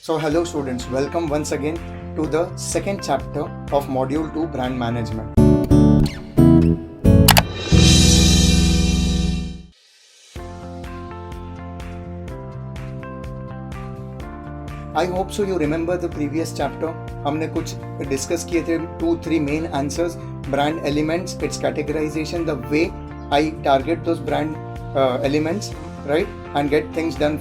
So hello students, welcome once again to the second chapter of Module 2 Brand Management. I hope so you remember the previous chapter. हमने कुछ discuss किए थे 2-3 main answers, brand elements, its categorization, the way I target those brand elements, right, and get things done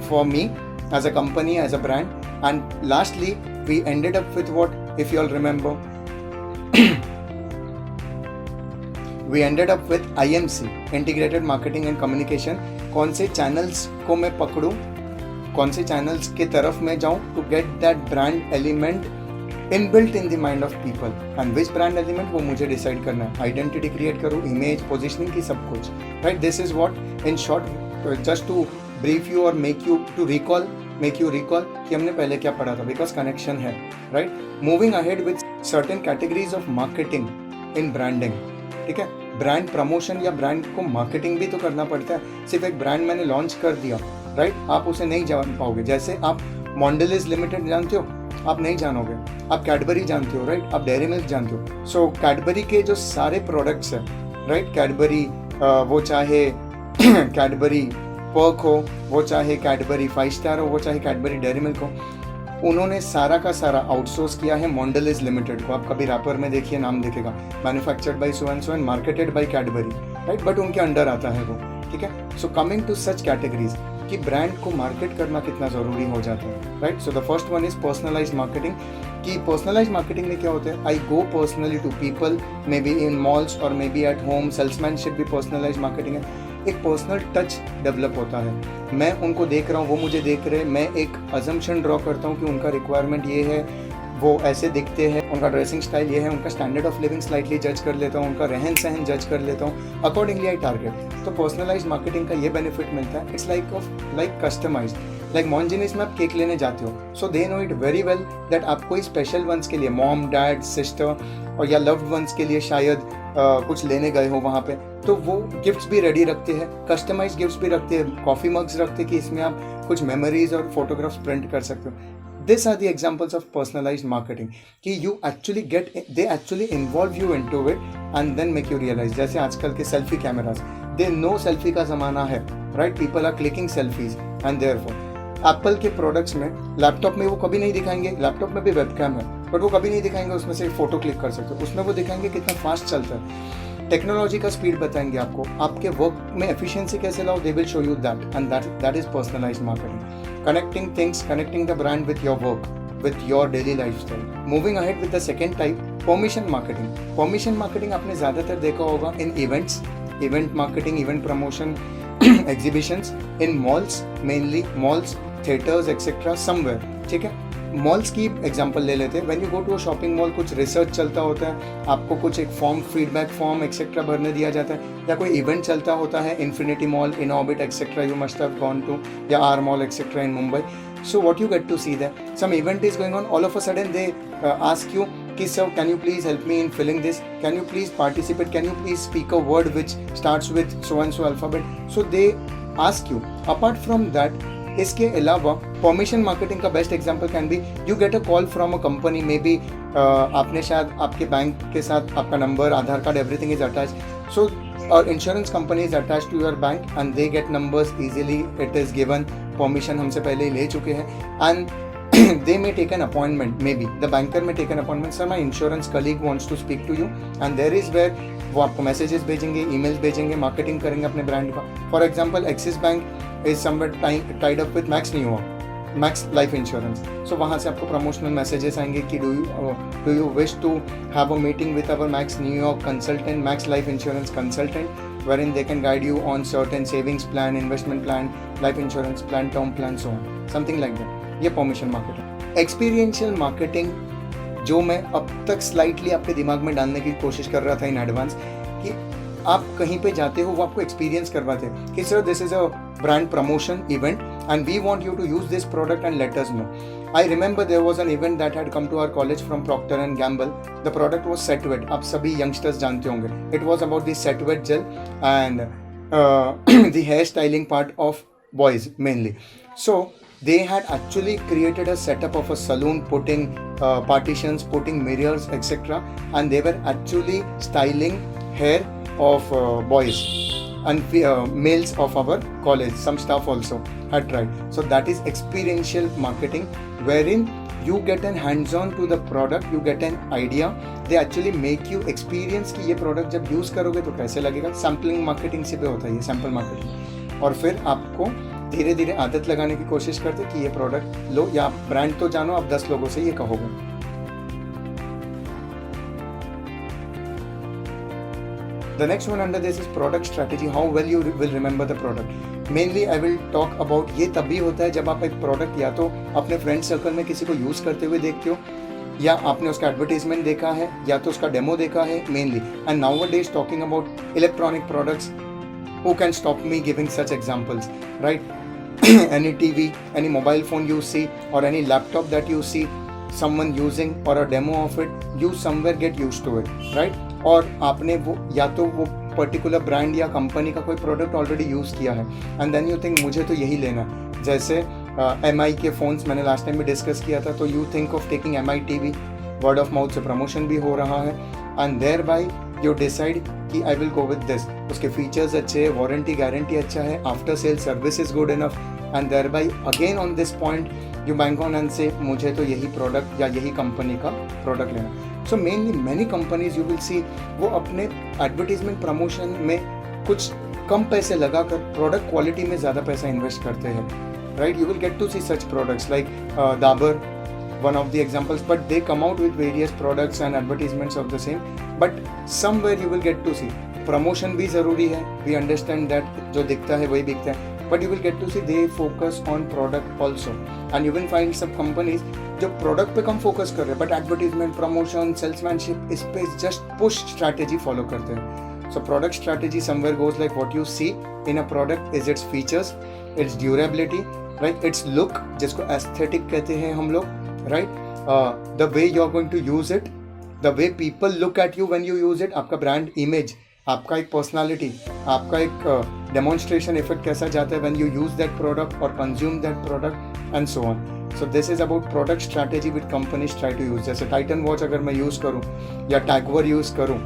for me as a company, as a brand. And lastly, we ended up with what, if you all remember, we ended up with IMC, Integrated Marketing and Communication. कौन से channels को मैं पकड़ूं, कौन से channels की तरफ मैं जाऊं to get that brand element inbuilt in the mind of people, and which brand element वो मुझे डिसाइड करना है. आइडेंटिटी क्रिएट करूं, इमेज, पोजिशनिंग की, सब कुछ, right. This is what in short, just to brief you और मेक यू रिकॉल कि हमने पहले क्या पढ़ा था, बिकॉज कनेक्शन है, right. Moving ahead with certain categories of marketing in branding. ठीक है, ब्रांड प्रमोशन या ब्रांड को मार्केटिंग भी तो करना पड़ता है. सिर्फ एक ब्रांड मैंने लॉन्च कर दिया, राइट, आप उसे नहीं जान पाओगे. जैसे आप मॉन्डेलिस लिमिटेड जानते हो, आप नहीं जानोगे. आप कैडबरी जानते हो, राइट, आप डेयरी मिल्क जानते हो. सो कैडबरी के जो सारे प्रोडक्ट्स हैं, राइट, कैडबरी वो चाहे कैडबरी पर्क हो, वो चाहे कैडबरी 5 स्टार हो, वो चाहे कैडबरी डेयरी मिल्क हो, उन्होंने सारा का सारा आउटसोर्स किया है मॉन्डेलिस लिमिटेड को. आप कभी रैपर में देखिए, नाम दिखेगा, manufactured by so and marketed by Cadbury, right, but उनके अंडर आता है वो. ठीक है, so coming to such categories कि ब्रांड को मार्केट करना कितना ज़रूरी हो जाता है, right. So the first one is personalised marketing. कि पर्सनलाइज्ड मार्केटिंग में क्या होता है, I go personally to people, maybe in malls और maybe at home. Salesmanship भी पर्सनलाइज्ड मार्केटिंग है. एक पर्सनल टच डेवलप होता है. मैं उनको देख रहा हूँ, वो मुझे देख रहे हैं, मैं एक अजम्पशन ड्रॉ करता हूँ कि उनका रिक्वायरमेंट ये है, वो ऐसे दिखते हैं, उनका ड्रेसिंग स्टाइल ये है, उनका स्टैंडर्ड ऑफ लिविंग स्लाइटली जज कर लेता हूँ, उनका रहन सहन जज कर लेता हूँ, अकॉर्डिंगली आई टारगेट. तो पर्सनलाइज्ड मार्केटिंग का ये बेनिफिट मिलता है. It's like customised. Like Monginis में आप केक लेने जाते हो, so they know it very well that आप कोई स्पेशल वंस के लिए, मॉम, डैड, सिस्टर और या लव्ड वंस के लिए शायद कुछ लेने गए हो वहाँ पे, तो वो गिफ्ट्स भी रेडी रखते हैं, कस्टमाइज्ड गिफ्ट्स भी रखते हैं, कॉफ़ी मग्स रखते हैं कि इसमें आप कुछ मेमोरीज और फोटोग्राफ्स प्रिंट कर सकते हो. These are the examples of personalized marketing कि you actually they actually involve you into it and then make you realize. जैसे आजकल के selfie cameras, they know selfie का ज़माना है, right? People are clicking selfies and therefore Apple के products में, laptop में वो कभी नहीं दिखाएंगे, लैपटॉप में भी वेबकैम है, बट वो कभी नहीं दिखाएंगे उसमें से फोटो क्लिक कर सकते हो. उसमें वो दिखाएंगे कितना फास्ट चलता है, टेक्नोलॉजी का स्पीड बताएंगे आपको, आपके वर्क में एफिशिएंसी कैसे लाओ, they will show you that, and that is personalised marketing. Connecting things, connecting the brand with your work, with your daily lifestyle. Moving ahead with the second type, permission marketing. Permission marketing आपने ज़्यादातर देखा होगा in events, event marketing, event promotion, exhibitions, in malls, mainly malls, theaters, etc. somewhere. ठीक है, malls की example ले लेते हैं. When you go to a shopping mall, कुछ रिसर्च चलता होता है, आपको कुछ एक फॉर्म, फीडबैक फॉर्म एक्सेट्रा भरने दिया जाता है, या कोई इवेंट चलता होता है, Infinity mall, in Orbit etcetera, you must have gone to, या R mall etcetera in Mumbai. So what you get to see that some event is going on, all of a sudden they ask you कि sir can you please help me in filling this, can you please participate, can you please speak a word which starts with so and so alphabet. So they ask you. Apart from that, इसके अलावा permission marketing का best example can be, you get a call from a company, may be आपने शायद आपके bank के साथ आपका number, Aadhaar card, everything is attached. So insurance company is attached to your bank and they get numbers easily. It is given, permission हमसे पहले ही ले चुके हैं, and they may take an appointment, maybe the banker may take an appointment, sir my insurance colleague wants to speak to you, and there is where वो आपको messages भेजेंगे, emails भेजेंगे, मार्केटिंग करेंगे अपने ब्रांड का. For example Axis bank is somewhere tied up with Max New, Max Life Insurance. So वहाँ से आपको प्रमोशनल मैसेजेस आएंगे कि do you wish to have a meeting with our Max New York consultant, Max Life Insurance consultant, wherein they can guide you on certain savings plan, investment plan, life insurance plan, term plan, so on, something like that. ये permission marketing. Experiential marketing, जो मैं अब तक slightly आपके दिमाग में डालने की कोशिश कर रहा था इन एडवांस, कि आप कहीं पे जाते हो, वो आपको एक्सपीरियंस करवाते हैं कि sir this is a brand promotion event and we want you to use this product and let us know. I remember there was an event that had come to our college from Procter and Gamble. The product was Set Wet. आप सभी youngsters जानते होंगे. It was about the Set Wet gel and the hair styling part of boys mainly. So they had actually created a setup of a saloon, putting partitions, putting mirrors, etc. And they were actually styling hair of boys and males of our college. Some staff also had tried. So that is experiential marketing, wherein you get an hands-on to the product, you get an idea. They actually make you experience कि ये product जब use करोगे तो कैसे लगेगा. Sampling marketing से पे होता है ये, सैम्पल मार्केटिंग. और फिर आपको धीरे धीरे आदत लगाने की कोशिश करते कि ये प्रोडक्ट लो, या ब्रांड तो जानो, आप 10 लोगों से ये कहोगे. The next one under this is product strategy. How well you will remember the product. Mainly I will talk about ये तभी होता है जब आप एक प्रोडक्ट या तो अपने फ्रेंड सर्कल में किसी को यूज़ करते हुए देखते हो, या आपने उसका एडवर्टीजमेंट देखा है, या तो उसका डेमो देखा है mainly. And nowadays talking about electronic products, who can stop me giving such examples, right? Any TV, any mobile phone you see, or any laptop that you see someone using, or a demo of it, you somewhere get used to it, right? और आपने वो या तो वो particular brand या company का कोई product already use किया है, एंड देन यू थिंक मुझे तो यही लेना है. जैसे MI के फ़ोन्स मैंने लास्ट टाइम भी डिस्कस किया था, तो you think of taking MI TV, word of mouth से प्रमोशन भी हो रहा है, and thereby you decide कि I will go with this. उसके फीचर्स अच्छे हैं, वारंटी गारंटी अच्छा है, after sale service is good enough, and thereby again on this point you bank on and से मुझे तो यही प्रोडक्ट या यही कंपनी का प्रोडक्ट लेना. So mainly many companies you will see वो अपने एडवर्टीजमेंट प्रमोशन में कुछ कम पैसे लगाकर प्रोडक्ट क्वालिटी में ज़्यादा पैसा इन्वेस्ट करते हैं, right? You will get to see such products like Dabur, one of the examples, but they come out with various products and advertisements of the same, but somewhere you will get to see promotion भी ज़रूरी है, we understand that जो दिखता है वही बिकता है, but you will get to see they focus on product also, and you will find some companies जो product पे कम focus कर रहे हैं but advertisement, promotion, salesmanship इस पे just push strategy follow करते हैं. So product strategy somewhere goes like what you see in a product is its features, its durability, right? Its look जिसको aesthetic कहते हैं हम लोग, right? The way you are going to use it, the way people look at you when you use it, आपका brand image, आपका एक personality, आपका एक demonstration effect कैसा जाता है when you use that product or consume that product and so on. So this is about product strategy which companies try to use. जैसे Titan watch अगर मैं use करूँ या Tag Heuer use करूँ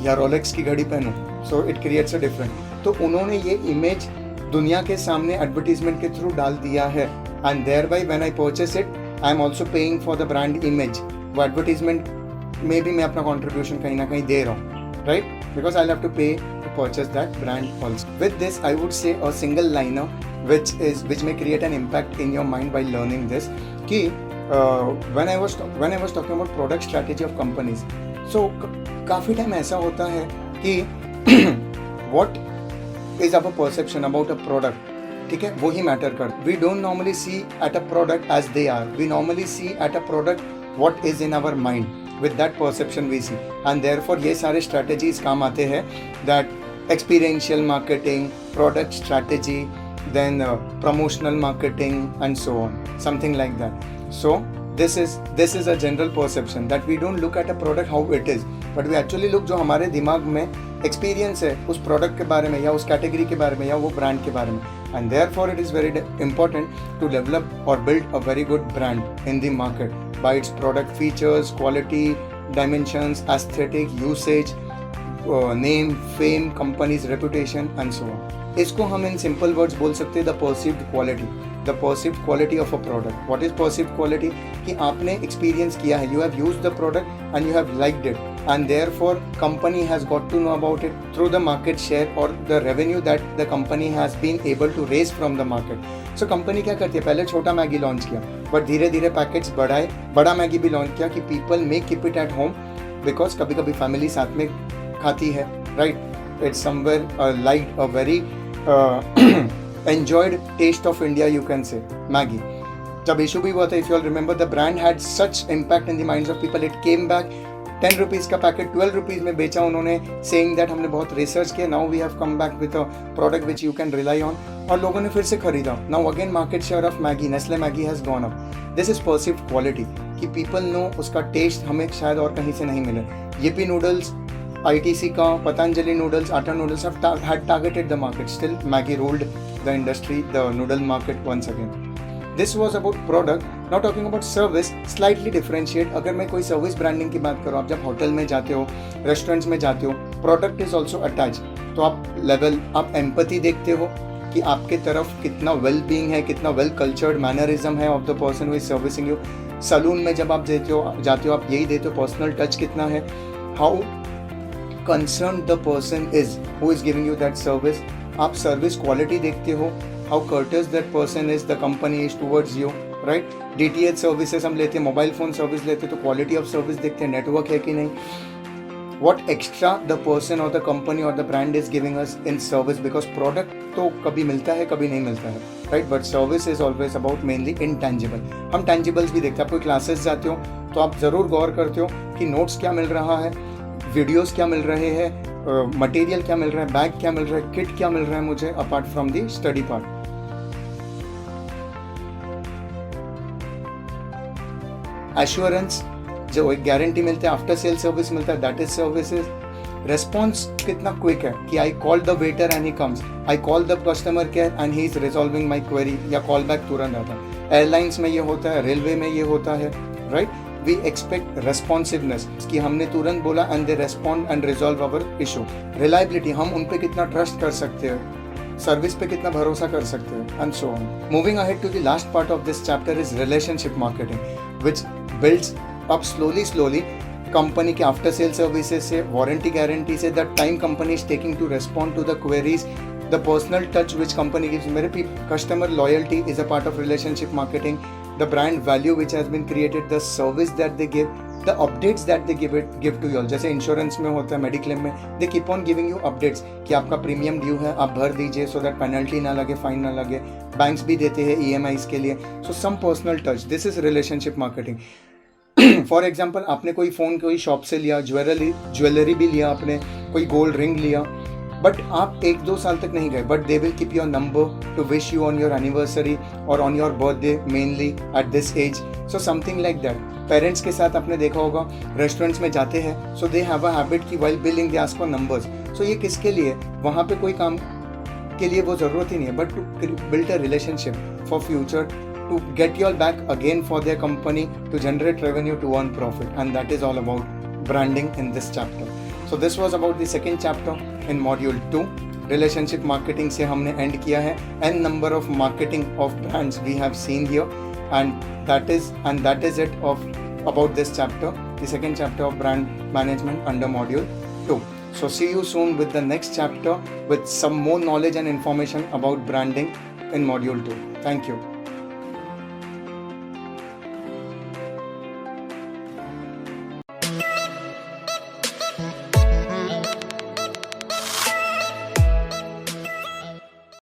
या Rolex की घड़ी पहनूँ, so it creates a different. तो उन्होंने ये image दुनिया के सामने advertisement के थ्रू डाल दिया है, and thereby when I purchase it I am also paying for the brand image. वो advertisement में भी मैं अपना contribution कहीं ना कहीं दे रहा हूँ, right? Because I'll have to pay to purchase that brand also. With this, I would say a single liner which may create an impact in your mind while learning this. कि when I was talking about product strategy of companies, so काफ़ी time ऐसा होता है कि what is our perception about a product, ठीक है, वही matter कर. We don't normally see at a product as they are. We normally see at a product what is in our mind. With that perception we see, and therefore ये सारे strategies काम आते हैं, that experiential marketing, product strategy, then promotional marketing and so on, something like that. So this is a general perception that we don't look at a product how it is, but we actually look जो हमारे दिमाग में experience है उस product के बारे में या उस category के बारे में या वो brand के बारे में, and therefore it is very important to develop or build a very good brand in the market by its product features, quality, dimensions, aesthetic, usage, name, fame, company's reputation and so on. इसको हम in simple words बोल सकते हैं the perceived quality of a product. What is perceived quality? कि आपने experience किया है, you have used the product and you have liked it, and therefore company has got to know about it through the market share or the revenue that the company has been able to raise from the market. So company क्या करती है, पहले छोटा Maggi launch किया, but धीरे धीरे packets बढ़ाए, बड़ा मैगी भी लॉन्च किया कि people may keep it at home, because कभी कभी फैमिली साथ में खाती है, right? It's somewhere like a very enjoyed taste of India, you can say, Maggi. जब इशू भी हुआ था, if you all remember, the brand had such impact in the minds of people. It came back 10 rupees का packet 12 rupees में बेचा उन्होंने, saying that हमने बहुत रिसर्च किया, now we have come back with a product which you can rely on, और लोगों ने फिर से खरीदा. Now again market share of Maggi, Nestle Maggi has gone up. This is perceived quality कि people know उसका test हमें शायद और कहीं से नहीं मिले. Yippee noodles, ITC का Patanjali noodles, Atta noodles had targeted the market. Still Maggi ruled the industry, the noodle market once again. This was about product, not talking about service, slightly differentiate. अगर मैं कोई service branding की बात करूँ, आप जब hotel में जाते हो, रेस्टोरेंट्स में जाते हो, प्रोडक्ट इज ऑल्सो अटैच, तो आप एम्पैथी देखते हो कि आपके तरफ कितना वेल बीइंग है, कितना वेल कल्चर्ड मैनरिज्म है of the person who is servicing you. Salon में जब आप जाते हो आप यही देते हो, पर्सनल टच कितना है, how concern the person is who is giving you that service. आप सर्विस क्वालिटी देखते हो, how courteous that person is, the company is towards you, right. DTH services हम लेते हैं, मोबाइल फ़ोन सर्विस लेते हैं, तो क्वालिटी ऑफ सर्विस देखते हैं, नेटवर्क है कि नहीं. What extra the person or the company or the brand is giving us in service, because product तो कभी मिलता है कभी नहीं मिलता है, right, but service is always about mainly intangible. हम tangibles भी देखते हैं. आप कोई क्लासेस जाते हो तो आप ज़रूर गौर करते हो कि नोट्स क्या मिल रहा है, वीडियोस क्या मिल रहे हैं, मटेरियल क्या मिल रहा है, बैग क्या मिल रहा है, किट क्या मिल रहा है मुझे apart from the study part. Assurance जो एक गारंटी मिलता है, आफ्टर सेल सर्विस मिलता है, दैट इज सर्विसेज. रेस्पॉन्स कितना क्विक है कि I call the waiter and he comes, I call the customer care and he is resolving my query, या कॉल बैक तुरंत आता है. एयरलाइंस में ये होता है, रेलवे में ये होता है, राइट. वी एक्सपेक्ट रेस्पॉन्सिवनेस कि हमने तुरंत बोला and they respond and resolve our issue. Reliability, हम उन पे कितना ट्रस्ट कर सकते हैं, सर्विस पे कितना भरोसा कर सकते हैं, and so on. Moving ahead to the last part of this chapter is relationship marketing, which builds अब स्लोली कंपनी के आफ्टर सेल सर्विसेज से, वारंटी गारंटी से, the time company is taking to respond to the queries, the personal touch which company gives. मेरे customer loyalty is a part of relationship marketing, the brand value which has been created, the service that they give, the updates that they give to you all. जैसे insurance में होता है, mediclaim में, they keep on giving you updates कि आपका premium due है, आप भर दीजिए सो दैट पेनल्टी ना लगे, फाइन ना लगे. बैंक्स भी देते हैं EMIs के लिए. So some personal touch, this is relationship marketing. For example, आपने कोई फ़ोन कोई शॉप से लिया, ज्वेलरी भी लिया, आपने कोई गोल्ड रिंग लिया, बट आप 1-2 साल तक नहीं गए, but they will keep your number to wish you on your anniversary और on your birthday, mainly at this age. So something like that. Parents के साथ आपने देखा होगा, रेस्टोरेंट्स में जाते हैं, so they have a habit कि while billing they ask for numbers. So ये किसके लिए, वहाँ पे कोई काम के लिए वो ज़रूरत ही नहीं है, but to build a relationship for future, to get you all back again for their company, to generate revenue, to earn profit, and that is all about branding in this chapter. So this was about the second chapter in module 2. Relationship marketing से हमने end किया है. N number of marketing of brands we have seen here, and that is it of about this chapter, the second chapter of brand management under module 2. So see you soon with the next chapter with some more knowledge and information about branding in module 2. Thank you.